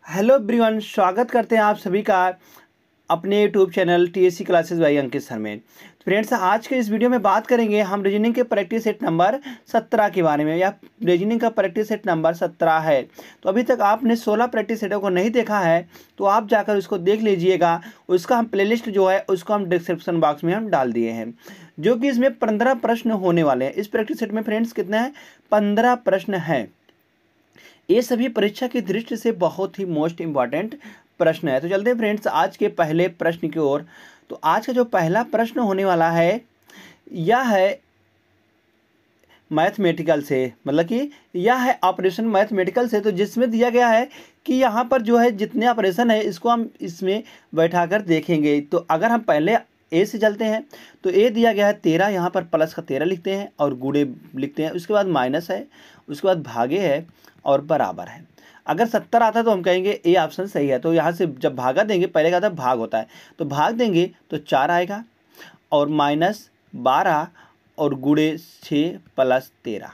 Hello everyone, स्वागत करते हैं आप सभी का अपने YouTube channel TSC classes bye अंकित सर में। तो फ्रेंड्स, आज के इस वीडियो में बात करेंगे हम रीजनिंग के प्रैक्टिस सेट नंबर 17 के बारे में। या रीजनिंग का प्रैक्टिस सेट नंबर 17 है। तो अभी तक आपने 16 प्रैक्टिस सेटों को नहीं देखा है तो आप जाकर उसको देख लीजिएगा। उसका हम प्लेलिस्ट जो है उसको हम डिस्क्रिप्शन बॉक्स में हम डाल दिए हैं, जो कि इसमें 15 प्रश्न होने वाले हैं। इस प्रैक्टिस सेट में फ्रेंड्स कितने हैं? 15 प्रश्न हैं। ये सभी परीक्षा की दृष्टि से बहुत ही मोस्ट इम्पॉर्टेंट प्रश्न है। तो चलते हैं फ्रेंड्स आज के पहले प्रश्न की ओर। तो आज का जो पहला प्रश्न होने वाला है यह है मैथमेटिकल से, मतलब कि यह है ऑपरेशन मैथमेटिकल से। तो जिसमें दिया गया है कि यहाँ पर जो है जितने ऑपरेशन है इसको हम इसमें बैठाकर देखेंगे। तो अगर हम पहले ए से चलते हैं तो ए दिया गया है 13, यहाँ पर प्लस का 13 लिखते हैं और गुणे लिखते हैं। उसके बाद माइनस है, उसके बाद भागे है और बराबर है। अगर 70 आता है तो हम कहेंगे ए ऑप्शन सही है। तो यहाँ से जब भागा देंगे, पहले का था भाग होता है, तो भाग देंगे तो 4 आएगा और माइनस 12 और गुणे 6 प्लस 13,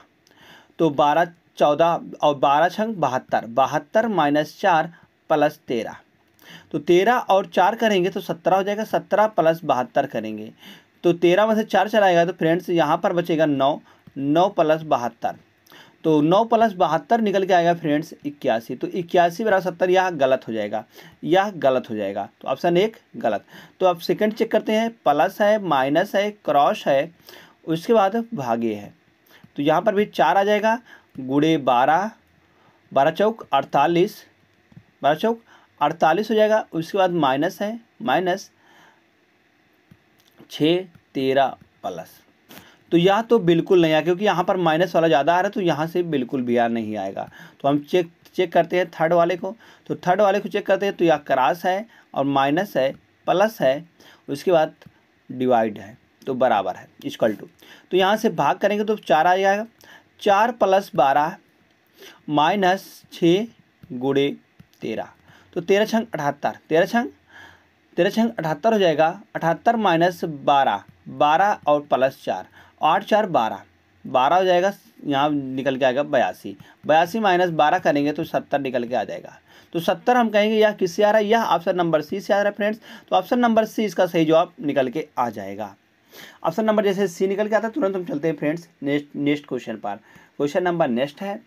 तो 12 14 और 12 छंग 72, 72 माइनस 4 प्लस 13, तो 13 और 4 करेंगे तो 17 हो जाएगा। 17 प्लस 72 करेंगे तो 13 में से 4 चलाएगा तो फ्रेंड्स यहाँ पर बचेगा 9, 9 प्लस 72, तो 9 प्लस 72 निकल के आएगा फ्रेंड्स 81। तो 81 बराबर 70, यह गलत हो जाएगा, यह गलत हो जाएगा। तो ऑप्शन 1 गलत। तो अब सेकंड चेक करते हैं। प्लस है, माइनस है, क्रॉस है, उसके बाद भागे है। तो यहाँ पर भी 4 आ जाएगा, गुणे 12, 12 चौक 48, 12 चौक 48 हो जाएगा। उसके बाद माइनस है, माइनस 6 13 प्लस, तो यह तो बिल्कुल नहीं आया क्योंकि यहाँ पर माइनस वाला ज़्यादा आ रहा है, तो यहाँ से बिल्कुल भी यार नहीं आएगा। तो हम चेक करते हैं थर्ड वाले को। तो थर्ड वाले को चेक करते हैं तो यह क्रॉस है और माइनस है, प्लस है, उसके बाद डिवाइड है, तो बराबर है, इक्वल टू। तो यहाँ से भाग करेंगे तो 4 आ जाएगा। 4 प्लस 12 माइनस 6 गुणे 13, तो 13 छंग 78, 13 छंग 78 हो जाएगा। 78 माइनस 12, 12 और प्लस 4, 8 4 12, 12 हो जाएगा। यहाँ निकल के आएगा 82, 82 माइनस 12 करेंगे तो 70 निकल के आ जाएगा। तो 70 हम कहेंगे यह किससे आ रहा है? यह ऑप्शन नंबर सी से आ रहा है फ्रेंड्स। तो ऑप्शन नंबर सी इसका सही जवाब निकल के आ जाएगा। ऑप्शन नंबर जैसे सी निकल के आता है तुरंत हम चलते हैं फ्रेंड्स नेक्स्ट क्वेश्चन पर। क्वेश्चन नंबर नेक्स्ट है,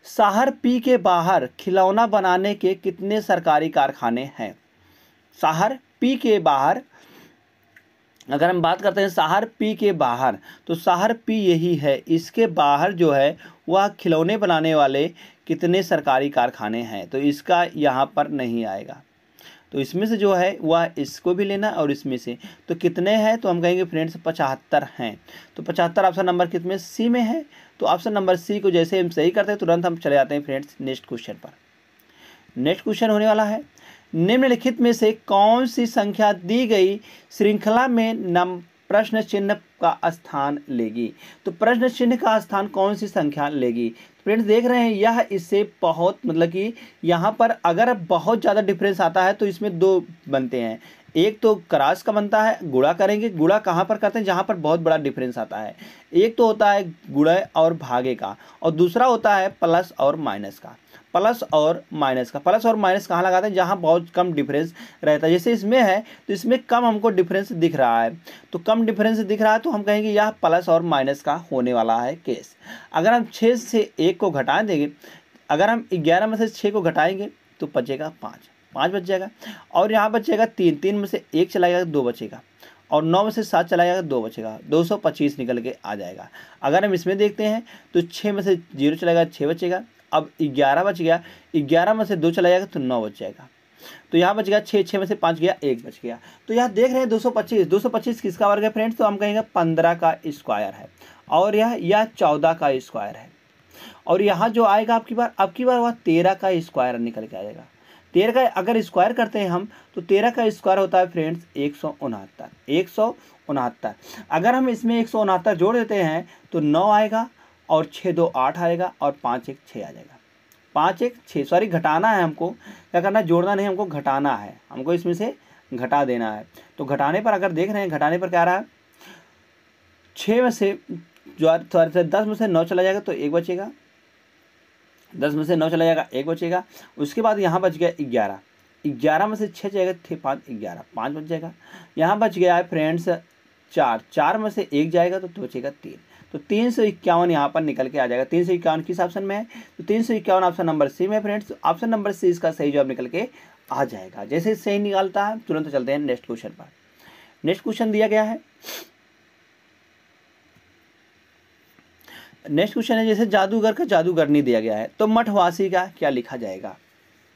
शहर पी के बाहर खिलौना बनाने के कितने सरकारी कारखाने हैं? शहर पी के बाहर, अगर हम बात करते हैं शहर पी के बाहर, तो शहर पी यही है, इसके बाहर जो है वह खिलौने बनाने वाले कितने सरकारी कारखाने हैं? तो इसका यहाँ पर नहीं आएगा। तो इसमें से जो है वह इसको भी लेना और इसमें से, तो कितने हैं? तो हम कहेंगे फ्रेंड्स 75 हैं। तो 75 ऑप्शन नंबर कितने सी में है। तो ऑप्शन नंबर सी को जैसे हम सही करते हैं तुरंत हम चले जाते हैं फ्रेंड्स नेक्स्ट क्वेश्चन पर। नेक्स्ट क्वेश्चन होने वाला है, निम्नलिखित में से कौन सी संख्या दी गई श्रृंखला में प्रश्न चिन्ह का स्थान लेगी? तो प्रश्न चिन्ह का स्थान कौन सी संख्या लेगी? फ्रेंड्स देख रहे हैं यह इससे बहुत, मतलब कि यहाँ पर अगर बहुत ज़्यादा डिफरेंस आता है तो इसमें दो बनते हैं। एक तो क्रॉस का बनता है, गुणा करेंगे। गुणा कहाँ पर करते हैं? जहाँ पर बहुत बड़ा डिफरेंस आता है। एक तो होता है गुणा और भागे का, और दूसरा होता है प्लस और माइनस का। प्लस और माइनस का, प्लस और माइनस कहाँ लगाते हैं? जहाँ बहुत कम डिफरेंस रहता है। जैसे इसमें है तो इसमें कम हमको डिफरेंस दिख रहा है, तो कम डिफरेंस दिख रहा है तो हम कहेंगे यह प्लस और माइनस का होने वाला है केस। अगर हम 6 से 1 को घटा देंगे, अगर हम 11 में से 6 को घटाएंगे तो बचेगा 5, 5 बच जाएगा। और यहाँ बचेगा 3, 3 में से 1 चला जाएगा 2 बचेगा, और 9 में से 7 चला जाएगा 2 बचेगा, 225 निकल के आ जाएगा। अगर हम इसमें देखते हैं तो 6 में से 0 चला जाएगा, 6 बचेगा। अब 11 बच गया, 11 में से 2 चला जाएगा तो 9 बच जाएगा। तो यहाँ बच गया 6, 6 में से 5 गया, 1 बच गया। तो यहाँ देख रहे हैं 225, 225 किसका वर्ग है फ्रेंड्स? तो हम कहेंगे 15 का स्क्वायर है, और यह 14 का स्क्वायर है। और यहाँ जो आएगा आपकी बार वह 13 का स्क्वायर निकल के आएगा। 13 का अगर स्क्वायर करते हैं हम तो 13 का स्क्वायर होता है फ्रेंड्स 169, 169। अगर हम इसमें 169 जोड़ देते हैं तो 9 आएगा, और 6 2 8 आएगा, और 5 1 6 आ जाएगा। 5 1 6, सॉरी घटाना है हमको, क्या करना है? जोड़ना नहीं, हमको घटाना है, हमको इसमें से घटा देना है। तो घटाने पर अगर देख रहे हैं, घटाने पर क्या आ रहा है? 6 में से जो 10 में से 9 चला जाएगा तो 1 बचेगा, 10 में से 9 चला जाएगा, 1 बचेगा। उसके बाद यहाँ बच गया 11, 11 में से 6 जाएगा, 5 11, 5 बच जाएगा। यहाँ बच गया है फ्रेंड्स 4, 4 में से 1 जाएगा तो बचेगा 3, तो 351 यहाँ पर निकल के आ जाएगा। 351 किस ऑप्शन में है? तो 351 ऑप्शन नंबर सी में फ्रेंड्स। ऑप्शन नंबर सी इसका सही जवाब निकल के आ जाएगा। जैसे सही निकालता है तुरंत चलते हैं नेक्स्ट क्वेश्चन पर। नेक्स्ट क्वेश्चन दिया गया है, नेक्स्ट क्वेश्चन है जैसे जादूगर का जादूगरनी दिया गया है, तो मठवासी का क्या लिखा जाएगा?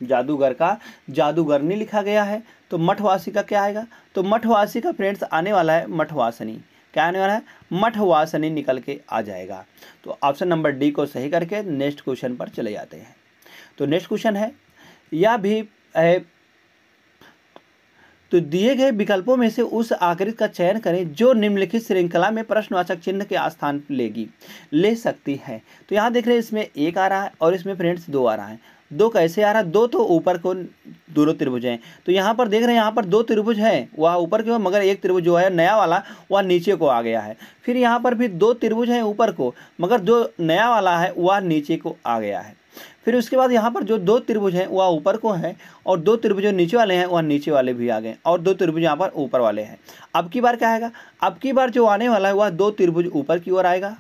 जादूगर का जादूगरनी लिखा गया है, तो मठवासी का क्या आएगा? तो मठवासी का फ्रेंड्स आने वाला है मठवासनी। क्या आने वाला है? मठवासनी निकल के आ जाएगा। तो ऑप्शन नंबर डी को सही करके नेक्स्ट क्वेश्चन पर चले जाते हैं। तो नेक्स्ट क्वेश्चन है, यह भी है, तो दिए गए विकल्पों में से उस आकृति का चयन करें जो निम्नलिखित श्रृंखला में प्रश्नवाचक चिन्ह के स्थान ले सकती है। तो यहाँ देख रहे हैं इसमें 1 आ रहा है और इसमें फ्रेंड्स 2 आ रहा है। 2 कैसे आ रहा है? 2 तो ऊपर को दोनों त्रिभुज हैं, तो यहाँ पर देख रहे हैं यहाँ पर 2 त्रिभुज हैं, वह ऊपर के, मगर एक त्रिभुज जो है नया वाला वह नीचे को आ गया है। फिर यहाँ पर भी 2 त्रिभुज हैं ऊपर को, मगर जो नया वाला है वह नीचे को आ गया है। फिर उसके बाद यहाँ पर जो 2 त्रिभुज हैं वह ऊपर को है, और 2 त्रिभुज जो नीचे वाले हैं वह नीचे वाले भी आ गए, और 2 त्रिभुज यहाँ पर ऊपर वाले हैं। अब की बार क्या आएगा? अब की बार जो आने वाला है वह 2 त्रिभुज ऊपर की ओर आएगा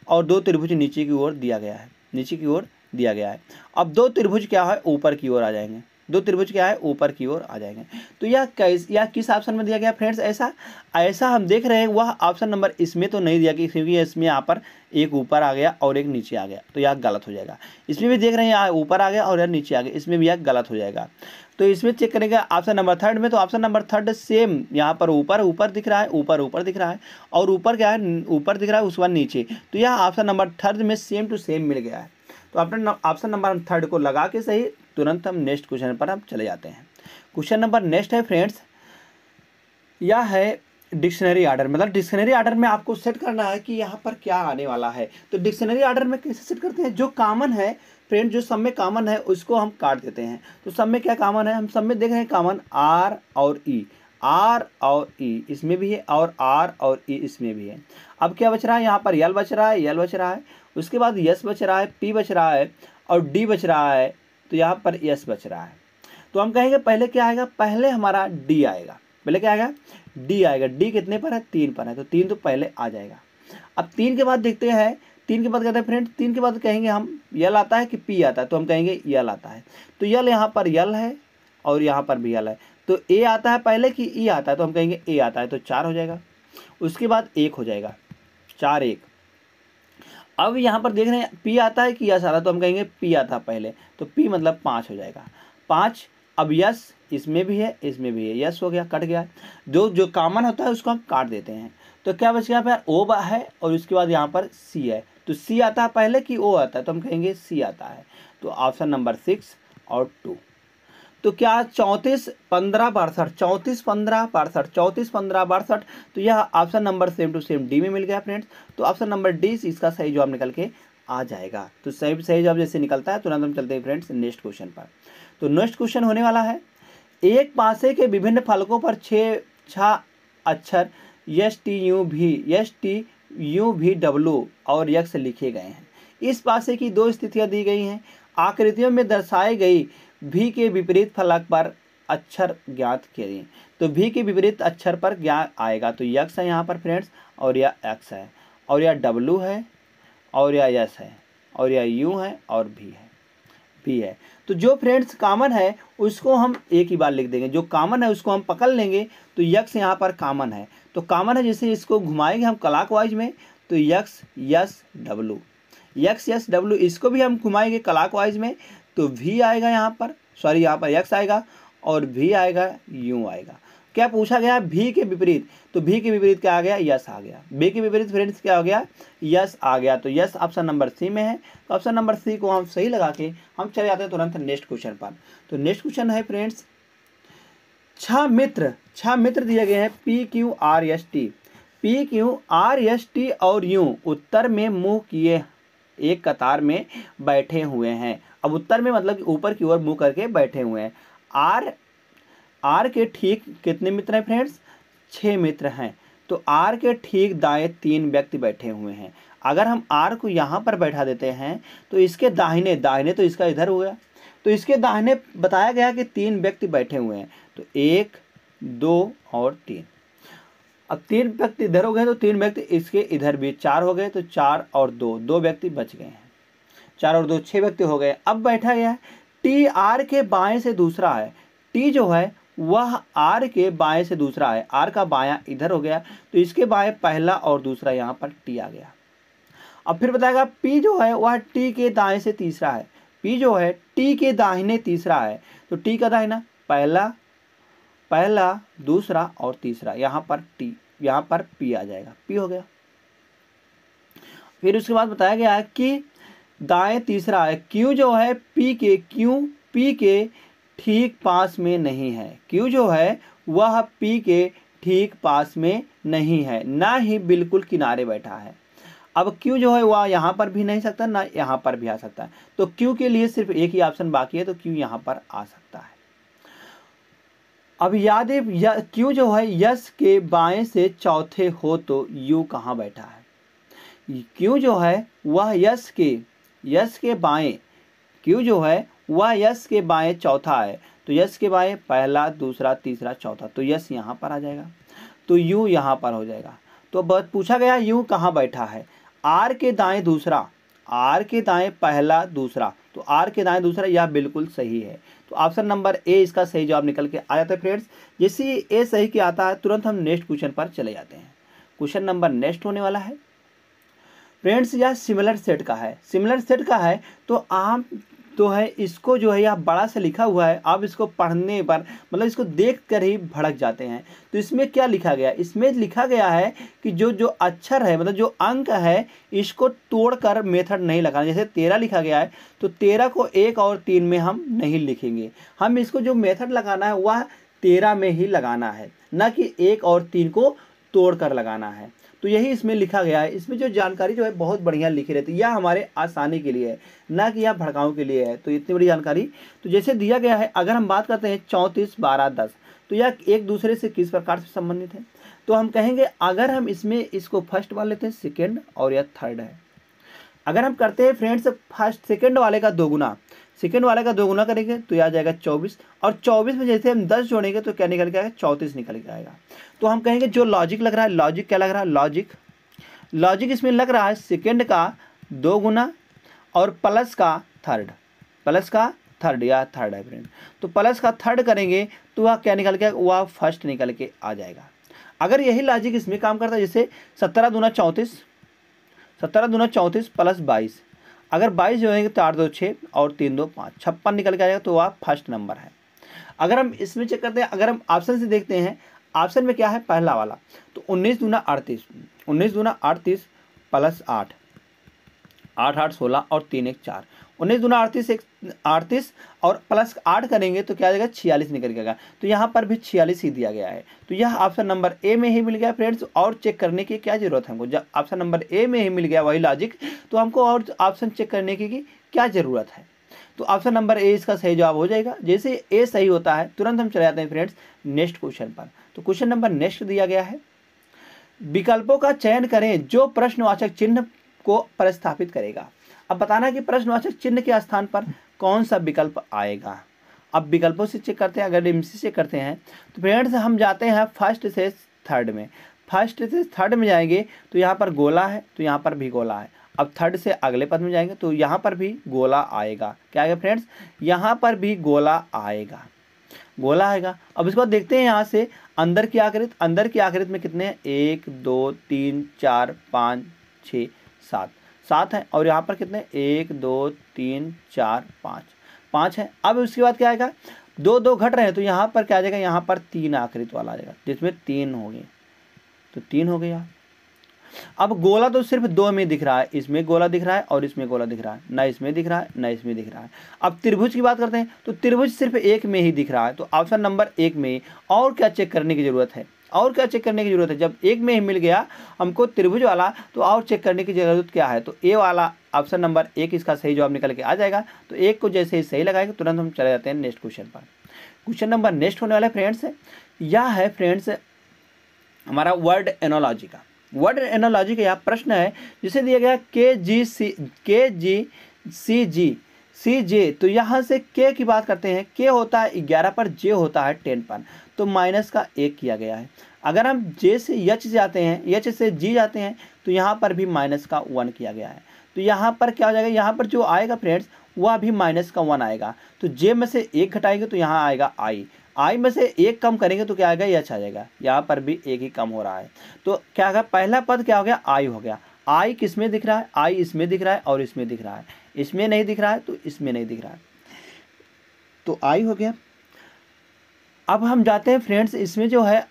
और 2 त्रिभुज नीचे की ओर दिया गया है, नीचे की ओर दिया गया है। अब 2 त्रिभुज क्या है? ऊपर की ओर आ जाएंगे। 2 त्रिभुज क्या है? ऊपर की ओर आ जाएंगे। तो यह किस ऑप्शन में दिया गया फ्रेंड्स? ऐसा हम देख रहे हैं वह ऑप्शन नंबर इसमें तो नहीं दिया, क्योंकि इसमें यहाँ पर एक ऊपर आ गया और एक नीचे आ गया, तो यह गलत हो जाएगा। इसमें भी देख रहे हैं यहाँ ऊपर आ गया और यह नीचे आ गया, इसमें भी यह गलत हो जाएगा। तो इसमें चेक करेंगे ऑप्शन नंबर 3 में, तो ऑप्शन नंबर 3 सेम, यहाँ पर ऊपर दिख रहा है, ऊपर दिख रहा है, और ऊपर क्या है? ऊपर दिख रहा है, उसके बाद नीचे, तो यह ऑप्शन नंबर 3 में सेम टू सेम मिल गया है। तो ऑप्शन नंबर 3 को लगा के सही तुरंत हम नेक्स्ट क्वेश्चन पर हम चले जाते हैं। क्वेश्चन नंबर नेक्स्ट है फ्रेंड्स, यह है डिक्शनरी ऑर्डर, मतलब डिक्शनरी ऑर्डर में आपको सेट करना है कि यहाँ पर क्या आने वाला है। तो डिक्शनरी ऑर्डर में कैसे सेट करते हैं? जो कॉमन है फ्रेंड, जो सब में कॉमन है उसको हम काट देते हैं। तो सब में क्या कॉमन है? हम सब में देख रहे हैं कॉमन R और E, R और E इसमें भी है, और R और E इसमें भी है। अब क्या बच रहा है? यहाँ पर L बच रहा है, L बच रहा है, उसके बाद S बच रहा है, P बच रहा है, और D बच रहा है, तो यहाँ पर S बच रहा है। तो हम कहेंगे पहले क्या आएगा? पहले हमारा D आएगा। पहले क्या आएगा? D आएगा। D कितने पर है? 3 पर है, तो 3 तो पहले आ जाएगा। अब 3 के बाद देखते हैं, 3 के बाद कहते हैं फ्रेंड्स, 3 के बाद कहेंगे हम L आता है कि P आता है, तो हम कहेंगे L आता है। तो L यहाँ पर L है और यहाँ पर भी L है, तो A आता है पहले कि E आता है, तो हम कहेंगे A आता है, तो 4 हो जाएगा। उसके बाद 1 हो जाएगा, 4 1। अब यहाँ पर देख रहे हैं P आता है कि यस आता है, तो हम कहेंगे P आता है पहले, तो P मतलब 5 हो जाएगा, 5। अब यस इसमें भी है, इसमें भी है, यस हो गया, कट गया। जो कॉमन होता है उसको हम काट देते हैं, तो क्या बच गया? फिर O है और उसके बाद यहाँ पर C है, तो C आता है पहले कि O आता है, तो हम कहेंगे C आता है। तो ऑप्शन नंबर 6 और 2। तो क्या 34 15 62, 34 15 62, 34 15 62, तो यह option number same to same D में मिल गया फ्रेंड्स। तो ऑप्शन नंबर डी इसका सही जवाब निकल के आ जाएगा। तो सही जवाब जैसे निकलता है तुरंत हम चलते हैं फ्रेंड्स नेक्स्ट क्वेश्चन पर। तो नेक्स्ट क्वेश्चन होने वाला है, एक पासे के विभिन्न फलकों पर 6 अक्षर STUV और यक्स लिखे गए हैं। इस पासे की 2 स्थितियां दी गई हैं। आकृतियों में दर्शाई गई भी के विपरीत फलक पर अक्षर ज्ञात करें। तो भी के विपरीत अक्षर पर ज्ञात आएगा, तो यक्स है यहाँ पर फ्रेंड्स, और यह एक्स है, और यह डब्लू है, और यह यस है, और यह यू है, और भी है। तो जो फ्रेंड्स कॉमन है उसको हम एक ही बार लिख देंगे, जो कॉमन है उसको हम पकड़ लेंगे। तो यक्स यहाँ पर कॉमन है, तो कॉमन है, जैसे इसको घुमाएंगे हम क्लॉकवाइज में, तो x yes W, x yes W, इसको भी हम घुमाएंगे क्लॉकवाइज में, तो भी आएगा यहाँ पर, सॉरी यहाँ पर यक्स आएगा और भी आएगा, यू आएगा। क्या पूछा गया? भी के विपरीत, तो भी के विपरीत क्या आ गया? यस आ गया। बी के विपरीत फ्रेंड्स क्या हो गया? यस आ गया। तो यस ऑप्शन नंबर सी में है, तो ऑप्शन नंबर सी को हम सही लगा के हम चले जाते हैं तुरंत नेक्स्ट क्वेश्चन पर। तो नेक्स्ट क्वेश्चन है फ्रेंड्स, 6 मित्र दिए गए हैं PQRST और यूं उत्तर में मुंह किए एक कतार में बैठे हुए हैं। अब उत्तर में मतलब ऊपर की ओर मुंह करके बैठे हुए हैं। आर के ठीक कितने मित्र हैं फ्रेंड्स? 6 मित्र हैं। तो आर के ठीक दाएं 3 व्यक्ति बैठे हुए हैं। अगर हम आर को यहाँ पर बैठा देते हैं तो इसके दाहिने, दाहिने तो इसका इधर हो गया, तो इसके दाहिने बताया गया कि 3 व्यक्ति बैठे हुए हैं, तो 1 2 और 3। अब 3 व्यक्ति इधर हो गए तो 3 व्यक्ति इसके इधर भी, 4 हो गए, तो 4 और 2 व्यक्ति बच गए हैं, 4 और 2 6 व्यक्ति हो गए। अब बैठा गया है टी आर के बाएं से दूसरा है, टी जो है वह आर के बाएं से दूसरा है, आर का बायां इधर हो गया, तो इसके बाएं पहला और दूसरा, यहाँ पर टी आ गया। अब फिर बताएगा पी जो है वह टी के दाएं से तीसरा है, पी जो है टी के दाहिने तीसरा है, तो टी का दाहिना पहला दूसरा और तीसरा, यहाँ पर टी, यहाँ पर पी आ जाएगा, पी हो गया। फिर उसके बाद बताया गया है कि दाएं तीसरा है, क्यू जो है पी के ठीक पास में नहीं है, क्यू जो है वह पी के ठीक पास में नहीं है, ना ही बिल्कुल किनारे बैठा है। अब क्यू जो है वह यहाँ पर भी नहीं सकता, ना यहाँ पर भी आ सकता है, तो क्यू के लिए सिर्फ एक ही ऑप्शन बाकी है, तो क्यू यहाँ पर आ सकता है। अब याद है क्यू जो है यस के बाएं से चौथे हो तो यू कहाँ बैठा है, क्यू जो है वह यस के बाएं, क्यू जो है वह यस के बाएं चौथा है, तो यस के बाएं पहला दूसरा तीसरा चौथा, तो यस यहाँ पर आ जाएगा, तो यू यहाँ पर हो जाएगा। तो बहुत पूछा गया यू कहाँ बैठा है, आर के दाएं दूसरा, आर के दाएं पहला दूसरा, तो आर के दाएं दूसरा, यह बिल्कुल सही है, तो ऑप्शन नंबर ए इसका सही जवाब निकल के आ जाता है फ्रेंड्स। जैसे ए सही के आता है तुरंत हम नेक्स्ट क्वेश्चन पर चले जाते हैं। क्वेश्चन नंबर नेक्स्ट होने वाला है फ्रेंड्स, यह सिमिलर सेट का है, सिमिलर सेट का है, तो आम तो है इसको जो है यह बड़ा से लिखा हुआ है, आप इसको पढ़ने पर मतलब इसको देख कर ही भड़क जाते हैं। तो इसमें क्या लिखा गया, इसमें लिखा गया है कि जो अक्षर है मतलब जो अंक है इसको तोड़कर मेथड नहीं लगाना। जैसे 13 लिखा गया है तो 13 को 1 और 3 में हम नहीं लिखेंगे, हम इसको जो मेथड लगाना है वह 13 में ही लगाना है, ना कि 1 और 3 को तोड़कर लगाना है। तो यही इसमें लिखा गया है। इसमें जो जानकारी जो है बहुत बढ़िया लिखी रहती है, यह हमारे आसानी के लिए है, ना कि यह भड़काऊ के लिए है। तो इतनी बड़ी जानकारी तो जैसे दिया गया है, अगर हम बात करते हैं 34 12 10, तो यह एक दूसरे से किस प्रकार से संबंधित है, तो हम कहेंगे अगर हम इसमें इसको फर्स्ट मान लेते हैं सेकेंड और यह थर्ड है। अगर हम करते हैं फ्रेंड्स फर्स्ट सेकेंड वाले का 2 गुना, सेकेंड वाले का 2 गुना करेंगे तो यह आ जाएगा 24, और 24 में जैसे हम 10 जोड़ेंगे तो क्या निकल के आएगा, 34 निकल के आएगा। तो हम कहेंगे जो लॉजिक लग रहा है, लॉजिक क्या लग रहा है, लॉजिक इसमें लग रहा है सेकेंड का 2 गुना और प्लस का थर्ड, या थर्ड है फ्रेंड, तो प्लस का थर्ड करेंगे तो वह क्या निकल के, वह फर्स्ट निकल के आ जाएगा। अगर यही लॉजिक इसमें काम करता है, जैसे 17 दूना 34 प्लस 22, अगर 22 जोड़ेंगे तो 8 2 6 और 3 2 5, 56 निकल के आएगा, तो वह फर्स्ट नंबर है। अगर हम इसमें चेक करते हैं, अगर हम ऑप्शन से देखते हैं, ऑप्शन में क्या है पहला वाला, तो 19 दूना 38 प्लस 8 8 16 और 3 1 4, 19 दूना 38 और प्लस 8 करेंगे तो क्या आ जाएगा, 46 निकल के आएगा। तो यहाँ पर भी 46 ही दिया गया है, तो यह ऑप्शन नंबर ए में ही मिल गया फ्रेंड्स। और चेक करने की क्या जरूरत है हमको, जब ऑप्शन नंबर ए में ही मिल गया वही लॉजिक, तो हमको और ऑप्शन चेक करने की क्या जरूरत है। तो ऑप्शन नंबर ए इसका सही जवाब हो जाएगा। जैसे ए सही होता है तुरंत हम चले जाते हैं फ्रेंड्स नेक्स्ट क्वेश्चन पर। तो क्वेश्चन नंबर नेक्स्ट दिया गया है, विकल्पों का चयन करें जो प्रश्नवाचक चिन्ह को प्रतिस्थापित करेगा। अब बताना है कि प्रश्नवाचक चिन्ह के स्थान पर कौन सा विकल्प आएगा। अब विकल्पों से चेक करते हैं, अगर एमसी से करते हैं तो फ्रेंड्स हम जाते हैं फर्स्ट से थर्ड में, फर्स्ट से थर्ड में जाएंगे तो यहाँ पर गोला है, तो यहाँ पर भी गोला है। अब थर्ड से अगले पद में जाएंगे तो यहाँ पर भी गोला आएगा, क्या आएगा फ्रेंड्स, यहाँ पर भी गोला आएगा, गोला आएगा। अब इसको देखते हैं यहाँ से अंदर की आकृति, अंदर की आकृति में कितने हैं, 1 2 3 4 5 6 7 7 है, और यहाँ पर कितने 1 2 3 4 5 है। अब उसके बाद क्या आएगा, 2 2 घट रहे हैं तो यहाँ पर क्या आ जाएगा, यहाँ पर 3 आकृति वाला आ जाएगा जिसमें 3 हो गए, तो 3 हो गया। अब गोला तो सिर्फ 2 में दिख रहा है, इसमें गोला दिख रहा है और इसमें गोला दिख रहा है, ना इसमें दिख रहा है ना इसमें दिख रहा है। अब त्रिभुज की बात करते हैं तो त्रिभुज सिर्फ 1 में ही दिख रहा है, तो ऑप्शन नंबर 1 में। और क्या चेक करने की जरूरत है, और क्या चेक करने की जरूरत है, जब 1 में ही मिल गया हमको त्रिभुज वाला, तो और चेक करने की जरूरत क्या है। तो ए वाला ऑप्शन नंबर 1 इसका सही जवाब निकल के आ जाएगा। तो 1 को जैसे ही सही लगाएंगे तुरंत हम चले जाते हैं नेक्स्ट क्वेश्चन पर। क्वेश्चन नंबर नेक्स्ट होने वाला है फ्रेंड्स, यह है फ्रेंड्स हमारा वर्ड एनोलॉजी का। वर्ड एनालॉजी का यहाँ प्रश्न है, जिसे दिया गया KGCG, तो यहाँ से के की बात करते हैं, के होता है 11 पर, जे होता है 10 पर, तो माइनस का 1 किया गया है। अगर हम जे से एच जाते हैं, एच से जी जाते हैं, तो यहाँ पर भी माइनस का 1 किया गया है। तो यहाँ पर क्या हो जाएगा, यहाँ पर जो आएगा फ्रेंड्स वह भी माइनस का 1 आएगा। तो जे में से 1 घटाएंगे तो यहाँ आएगा आई में से 1 कम करेंगे तो क्या आएगा, एच आ जाएगा। यहाँ पर भी 1 ही कम हो रहा है, तो क्या होगा, पहला पद क्या हो गया, आई हो गया। आई किस में दिख रहा है, आई इसमें दिख रहा है और इसमें दिख रहा है, इसमें नहीं दिख रहा है तो इसमें नहीं दिख रहा है, तो आई हो गया। अब हम जाते हैं फ्रेंड्स, इसमें जो है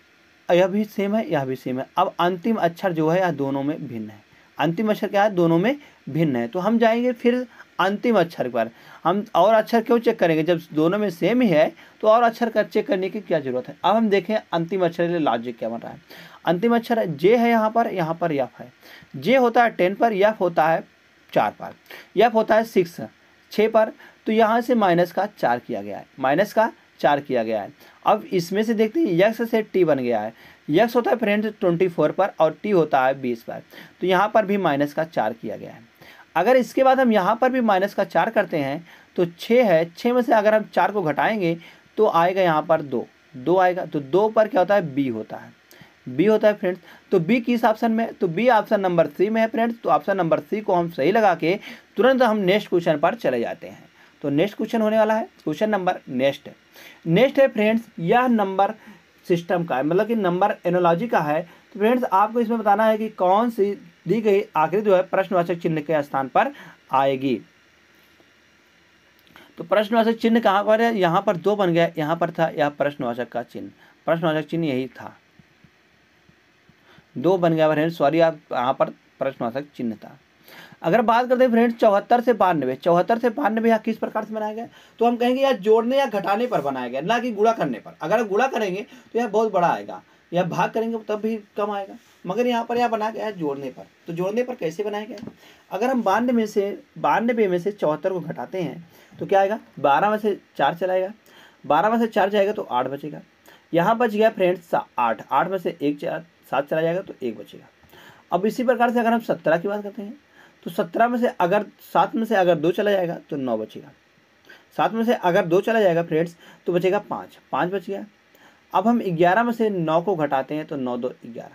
यह भी सेम है, यह भी सेम है। अब अंतिम अक्षर जो है यह दोनों में भिन्न है। अंतिम अक्षर क्या है, दोनों में भिन्न है। तो हम जाएंगे फिर अंतिम अक्षर पर। हम और अक्षर क्यों चेक करेंगे, जब दोनों में सेम ही है तो और अक्षर का चेक करने की क्या जरूरत है। अब हम देखें अंतिम अक्षर के लिए लॉजिक क्या बन रहा है। अंतिम अक्षर जे है यहाँ पर यफ है। जे होता है 10 पर, यफ होता है 4 पर, यफ होता है 6 पर, तो यहाँ से माइनस का 4 किया गया है, माइनस का 4 किया गया है। अब इसमें से देखते हैं यक्स से टी बन गया है। यक्स होता है फ्रेंड्स 24 पर और टी होता है 20 पर, तो यहाँ पर भी माइनस का 4 किया गया है। अगर इसके बाद हम यहाँ पर भी माइनस का 4 करते हैं तो 6 है, 6 में से अगर हम 4 को घटाएंगे तो आएगा यहाँ पर 2 आएगा। तो 2 पर क्या होता है, बी होता है, बी होता है फ्रेंड्स। तो बी किस ऑप्शन में, तो बी ऑप्शन नंबर सी में है फ्रेंड्स। तो ऑप्शन नंबर सी को हम सही लगा के तुरंत हम नेक्स्ट क्वेश्चन पर चले जाते हैं। तो नेक्स्ट क्वेश्चन होने वाला है क्वेश्चन नंबर नेक्स्ट है फ्रेंड्स, यह नंबर सिस्टम का है, मतलब कि नंबर एनालॉजी का है। तो फ्रेंड्स आपको इसमें बताना है कि कौन सी दी गई आकृति जो है प्रश्नवाचक चिन्ह के स्थान पर आएगी। तो प्रश्नवाचक चिन्ह कहाँ पर है, यहाँ पर 2 बन गया, यहाँ पर था यह प्रश्नवाचक का चिन्ह, प्रश्नवाचक चिन्ह यही था, 2 बन गया फ्रेंड्स, सॉरी आप यहाँ पर प्रश्नवाचक चिन्ह था। अगर बात करते हैं फ्रेंड्स 74 से 92 यहाँ किस प्रकार से बनाया गया, तो हम कहेंगे यह जोड़ने या घटाने पर बनाया गया, ना कि गुणा करने पर। अगर गुणा करेंगे तो यह बहुत बड़ा आएगा, या भाग करेंगे तब भी कम आएगा, मगर यहाँ पर यह बनाया गया है जोड़ने पर। तो जोड़ने पर कैसे बनाया गया, अगर हम 92 में से 74 को घटाते हैं तो क्या आएगा, 12 में से 4 चलाएगा, 12 में से 4 जाएगा तो 8 बचेगा। यहाँ बच गया फ्रेंड्स 8 में से 7 चला जाएगा तो 1 बचेगा। अब इसी प्रकार से अगर हम 17 की बात करते हैं तो 17 में से अगर 7 में से अगर 2 चला जाएगा तो 9 बचेगा। 7 में से अगर 2 चला जाएगा फ्रेंड्स तो बचेगा 5 बच गया। अब हम 11 में से 9 को घटाते हैं तो 9 2 11,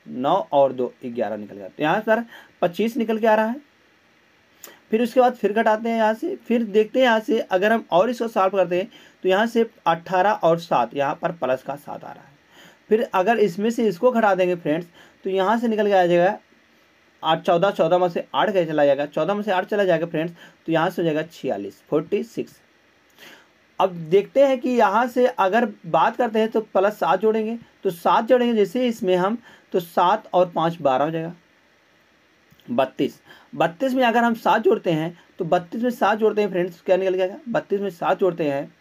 9 और 2 11 निकल गया। तो यहाँ पर 25 निकल के आ रहा है। फिर उसके बाद फिर घटाते हैं यहाँ से, फिर देखते हैं यहाँ से अगर हम और इसको सॉल्व करते हैं तो यहाँ से 18 और 7, यहाँ पर प्लस का 7 आ रहा है। फिर अगर इसमें से इसको घटा देंगे फ्रेंड्स तो यहाँ से निकल के आ जाएगा 14 में से 8 कैसे चला जाएगा, 14 में से 8 चला जाएगा फ्रेंड्स, तो यहाँ से हो जाएगा 46। अब देखते हैं कि यहाँ से अगर बात करते हैं तो प्लस 7 जोड़ेंगे, तो 7 जोड़ेंगे जैसे इसमें हम, तो 7 और 5 12 हो जाएगा 32 में अगर हम 7 जोड़ते हैं तो 32 में 7 जोड़ते हैं फ्रेंड्स क्या निकल जाएगा, 32 में 7 जोड़ते हैं,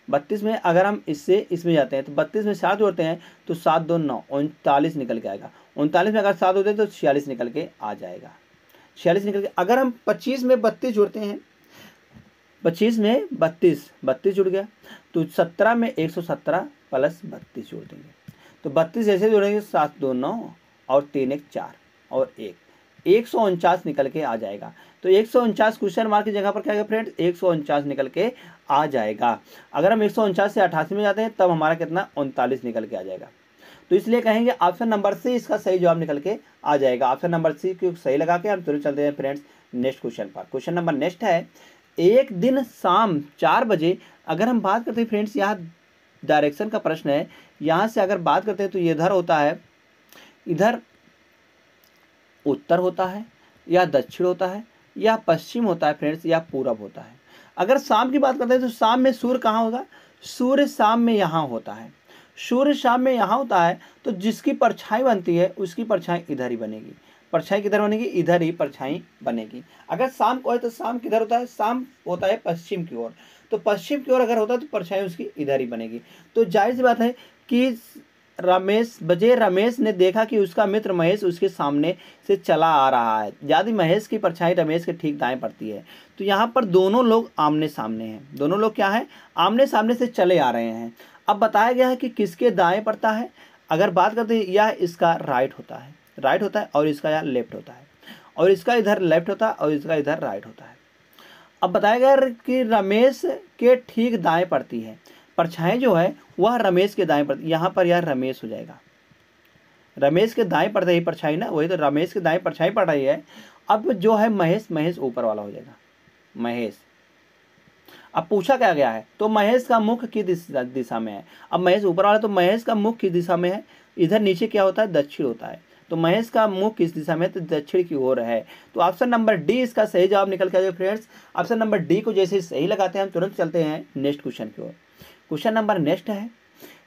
32 में अगर हम इसमें जाते हैं तो 32 में 7 जोड़ते हैं तो 7 2 9 39 निकल के आएगा। 39 में अगर 7 होते हैं तो 46 निकल के आ जाएगा, 46 निकल के। अगर हम 25 में 32 जोड़ते हैं, 25 में 32 जुड़ गया, तो 17 में 117 प्लस 32 जोड़ देंगे, तो 32 ऐसे जोड़ेंगे 7 2 9 और 3 1 4 और 149 निकल के आ जाएगा। तो 149 क्वेश्चन मार्क की जगह पर क्या है फ्रेंड्स, 149 निकल के आ जाएगा। अगर हम 149 से 88 में जाते हैं तब हमारा कितना 39 निकल के आ जाएगा। तो इसलिए कहेंगे ऑप्शन नंबर सी इसका सही जवाब निकल के आ जाएगा। ऑप्शन नंबर सी को सही लगा के हम तुरंत चलते हैं फ्रेंड्स नेक्स्ट क्वेश्चन पर। क्वेश्चन नंबर नेक्स्ट है, एक दिन शाम 4 बजे, अगर हम बात करते हैं फ्रेंड्स यहाँ डायरेक्शन का प्रश्न है, यहाँ से अगर बात करते हैं तो ये इधर होता है, इधर उत्तर होता है या दक्षिण होता है या पश्चिम होता है फ्रेंड्स या पूरब होता है। अगर शाम की बात करते हैं तो शाम में सूर्य कहाँ होगा, सूर्य शाम में यहाँ होता है, सूर्य शाम में यहाँ होता है, तो जिसकी परछाई बनती है उसकी परछाई इधर ही बनेगी। परछाई किधर बनेगी, इधर ही परछाई बनेगी। अगर शाम को है तो शाम किधर होता है, शाम होता है पश्चिम की ओर, तो पश्चिम की ओर अगर होता है तो परछाई उसकी इधर ही बनेगी। तो जाहिर सी बात है कि रमेश ने देखा कि उसका मित्र महेश उसके सामने से चला आ रहा है। यदि महेश की परछाई रमेश के ठीक दाएं पड़ती है तो यहाँ पर दोनों लोग आमने सामने हैं, दोनों लोग क्या है, आमने सामने से चले आ रहे हैं। अब बताया गया है कि किसके दाएं पड़ता है, अगर बात करते हैं यह इसका राइट होता है और इसका यहाँ लेफ्ट होता है, और इसका इधर लेफ्ट होता है और इसका इधर राइट होता है। अब बताया गया कि रमेश के ठीक दाएं पड़ती है, परछाई जो है वह रमेश के दाएं पड़ती है। यहाँ पर यह रमेश हो जाएगा, रमेश के दाएं पड़ रही है परछाई ना, वही तो रमेश के दाएं परछाई पड़ रही है। अब जो है महेश ऊपर वाला हो जाएगा, महेश। अब पूछा क्या गया है, तो महेश का मुख किस दिशा में है। अब महेश ऊपर वाला, तो महेश का मुख किस दिशा में है, इधर नीचे क्या होता है, दक्षिण होता है। तो महेश का मुख किस दिशा में है, तो दक्षिण की ओर है। तो ऑप्शन नंबर डी इसका सही जवाब निकल के आएगा फ्रेंड्स। ऑप्शन नंबर डी को जैसे सही लगाते हैं हम तुरंत चलते हैं नेक्स्ट क्वेश्चन की ओर। क्वेश्चन नंबर नेक्स्ट है,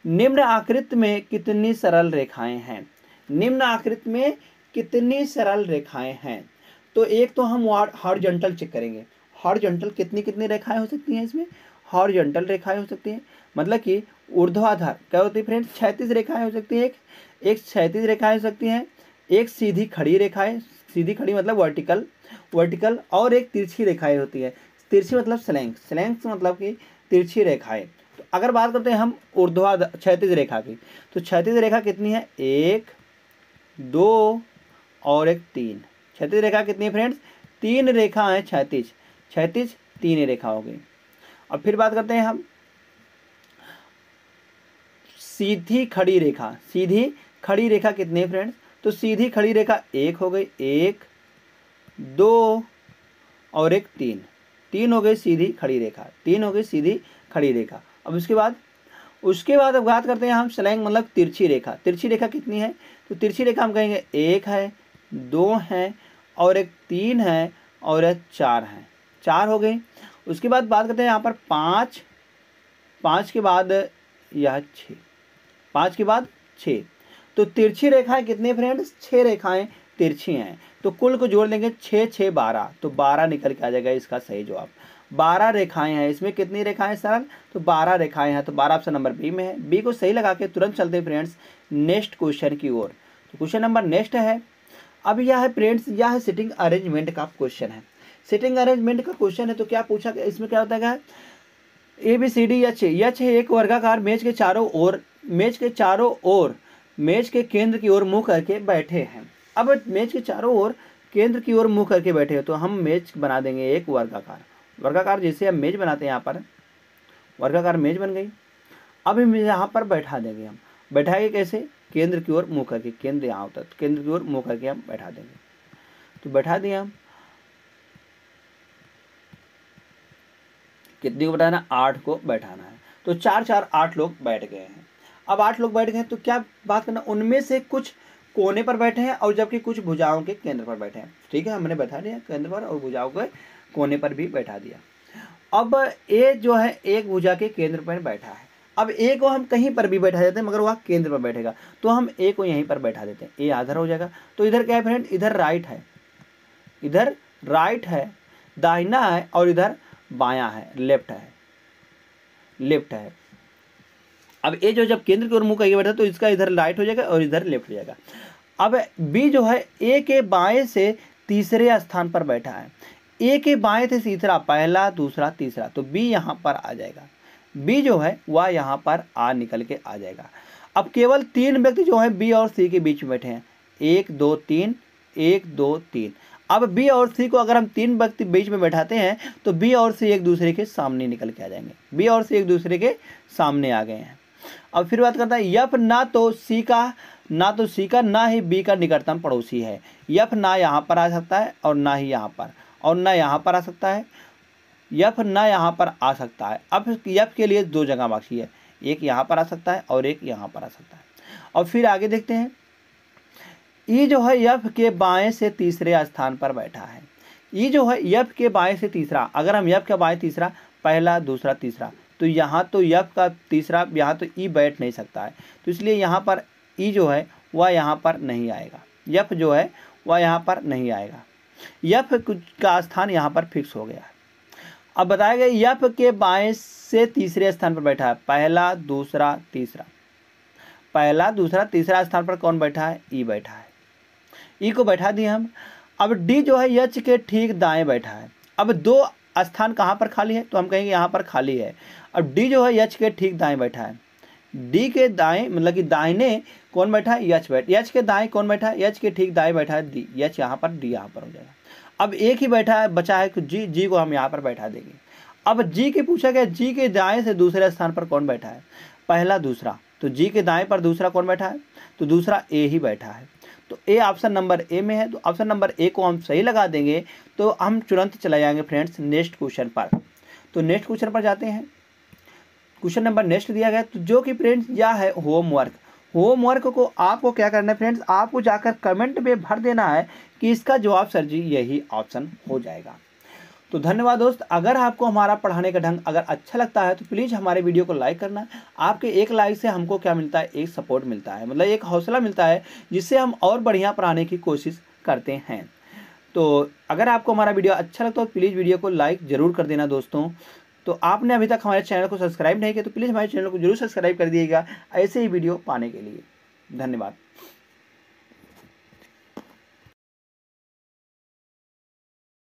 निम्न आकृति में कितनी सरल रेखाएं हैं। निम्न आकृति में कितनी सरल रेखाएं हैं। तो एक तो हम हॉरिजॉन्टल चेक करेंगे, हॉरिजॉन्टल कितनी रेखाएं हो सकती हैं इसमें, हॉरिजॉन्टल रेखाएं हो सकती हैं, मतलब कि ऊर्ध्वाधर क्या होती है फ्रेंड्स, क्षैतिज रेखाएं हो सकती है, एक क्षैतिज रेखाएं हो सकती हैं, एक सीधी खड़ी रेखाएं, सीधी खड़ी मतलब वर्टिकल, और एक तिरछी रेखाएं होती है। तिरछी मतलब स्लैंक्स मतलब कि तिरछी रेखाएं। तो अगर बात करते हैं हम ऊर्ध्वाधर क्षैतिज रेखा की, तो क्षैतिज रेखा कितनी है, 1 2 और एक 3। क्षैतिज रेखा कितनी है फ्रेंड्स, 3 रेखा है क्षैतिज 3 रेखा हो गई। अब फिर बात करते हैं हम सीधी खड़ी रेखा कितनी है फ्रेंड्स, तो सीधी खड़ी रेखा 1 हो गई, 1 2 और एक 3 हो गई सीधी खड़ी रेखा, 3 हो गई सीधी खड़ी रेखा। अब उसके बाद अब बात करते हैं हम स्लैंग मतलब तिरछी रेखा कितनी है, तो तिरछी रेखा हम कहेंगे 1 है, 2 है और एक 3 है और एक 4 है, 4 हो गई। उसके बाद बात करते हैं यहाँ पर 5 के बाद यह 6, 5 के बाद 6। तो तिरछी रेखाएं कितनी फ्रेंड्स, 6 रेखाएं तिरछी हैं। तो कुल को जोड़ लेंगे 6 6 12, तो 12 निकल के आ जाएगा इसका सही जवाब। 12 रेखाएं हैं इसमें, कितनी रेखाएं सरल, तो 12 रेखाएं हैं। तो 12 ऑप्शन नंबर बी में है। बी को सही लगा के तुरंत चलते हैं फ्रेंड्स नेक्स्ट क्वेश्चन की ओर। तो क्वेश्चन नंबर नेक्स्ट है, अब यह है फ्रेंड्स, यह है सिटिंग अरेंजमेंट का क्वेश्चन है। सिटिंग अरेंजमेंट का क्वेश्चन है, तो क्या पूछा गया इसमें, क्या होता है ABCD यच है एक वर्गाकार मेज के चारों ओर मेज के केंद्र की ओर मुंह करके बैठे हैं। अब मेज के चारों ओर केंद्र की ओर मुंह करके बैठे हो, तो हम मेज बना देंगे एक वर्गाकार जैसे हम मेज बनाते हैं, यहाँ पर वर्गाकार मेज बन गई। अब हम यहाँ पर बैठा देंगे, हम बैठाएंगे कैसे, केंद्र की ओर मुंह करके, केंद्र यहाँ होता है तो केंद्र की ओर मुंह करके हम बैठा देंगे। तो बैठा दिए हम, कितने को बैठाना, 8 को बैठाना है। तो 4 4 8 लोग बैठ गए हैं। अब 8 लोग बैठ गए तो क्या बात करना, उनमें से कुछ कोने पर बैठे हैं और जबकि कुछ भुजाओं के केंद्र पर बैठे हैं। ठीक है, हमने बैठा दिया केंद्र पर और भुजाओं के कोने पर भी बैठा दिया। अब ए जो है एक भुजा के केंद्र पर बैठा है। अब ए को हम कहीं पर भी बैठा देते हैं, मगर वह केंद्र पर बैठेगा, तो हम ए को यहीं पर बैठा देते हैं। ए आधा हो जाएगा। तो इधर क्या है फ्रेंड, इधर राइट है, दाहिना है और इधर बायां है, लेफ्ट है। अब ए जो जब केंद्र की ओर मुंह करके बैठा तो इसका इधर राइट हो जाएगा और इधर लेफ्ट हो जाएगा। अब बी जो है ए के बाएं से तीसरे स्थान पर बैठा है। ए के बाएं से तीसरा, पहला दूसरा तीसरा, तो बी यहाँ पर आ जाएगा। बी जो है वह यहाँ पर निकल के आ जाएगा। अब केवल 3 व्यक्ति जो है बी और सी के बीच में बैठे हैं, 1 2 3, 1 2 3। अब बी और सी को अगर हम 3 व्यक्ति बीच में बैठाते हैं तो बी और सी एक दूसरे के सामने निकल के आ जाएंगे। बी और सी एक दूसरे के सामने आ गए हैं। अब फिर बात करता है यफ ना तो सी का ना ही बी का निकटतम पड़ोसी है। यफ ना यहाँ पर आ सकता है और ना ही यहाँ पर, और ना यहाँ पर आ सकता है। यफ ना यहाँ पर आ सकता है। अब यफ के लिए 2 जगह बाकी है, एक यहाँ पर आ सकता है और एक यहाँ पर आ सकता है। और फिर आगे देखते हैं, ई जो है यफ के बाएं से तीसरे स्थान पर बैठा है। ई जो है यफ के बाएं से तीसरा, अगर हम यफ के बाएं तीसरा, पहला दूसरा तीसरा, तो यहाँ तो यफ का तीसरा, यहाँ तो ई बैठ नहीं सकता है, तो इसलिए यहाँ पर ई जो है वह यहाँ पर नहीं आएगा। यफ जो है वह यहाँ पर नहीं आएगा। यफ का स्थान यहाँ पर फिक्स हो गया है। अब बताया गया यफ के बाएं से तीसरे स्थान पर बैठा है, पहला दूसरा तीसरा, पहला दूसरा तीसरा स्थान पर कौन बैठा है, ई बैठा है। ई को बैठा दिए हम। अब डी जो है यच के ठीक दाएं बैठा है। अब 2 स्थान कहाँ पर खाली है, तो हम कहेंगे यहाँ पर खाली है। अब डी जो है यच के ठीक दाएं बैठा है, डी के दाएं मतलब कि दाहिने कौन बैठा है, एच बैठा, एच के दाएं कौन बैठा है, एच के ठीक दाएं बैठा है डी, एच यहाँ पर, डी यहाँ पर हो जाएगा। अब एक ही बैठा है बचा है जी, जी को हम यहाँ पर बैठा देंगे। अब जी के पूछा गया जी के दाएं से दूसरे स्थान पर कौन बैठा है, पहला दूसरा, तो जी के दाएं पर दूसरा कौन बैठा है, तो दूसरा ए ही बैठा है। तो ए ऑप्शन नंबर ए में है, तो ऑप्शन नंबर ए को हम सही लगा देंगे। तो हम तुरंत चले जाएंगे फ्रेंड्स नेक्स्ट क्वेश्चन पर। तो नेक्स्ट क्वेश्चन पर जाते हैं। क्वेश्चन नंबर नेक्स्ट दिया गया, तो जो कि फ्रेंड्स यह है होमवर्क। होमवर्क को आपको क्या करना है फ्रेंड्स, आपको जाकर कमेंट में भर देना है कि इसका जवाब सर जी यही ऑप्शन हो जाएगा। तो धन्यवाद दोस्त, अगर आपको हमारा पढ़ाने का ढंग अगर अच्छा लगता है तो प्लीज़ हमारे वीडियो को लाइक करना। आपके एक लाइक से हमको क्या मिलता है, एक सपोर्ट मिलता है, मतलब एक हौसला मिलता है, जिससे हम और बढ़िया पढ़ाने की कोशिश करते हैं। तो अगर आपको हमारा वीडियो अच्छा लगता है तो प्लीज़ वीडियो को लाइक ज़रूर कर देना दोस्तों। तो आपने अभी तक हमारे चैनल को सब्सक्राइब नहीं किया तो प्लीज़ हमारे चैनल को जरूर सब्सक्राइब कर दिएगा ऐसे ही वीडियो पाने के लिए। धन्यवाद।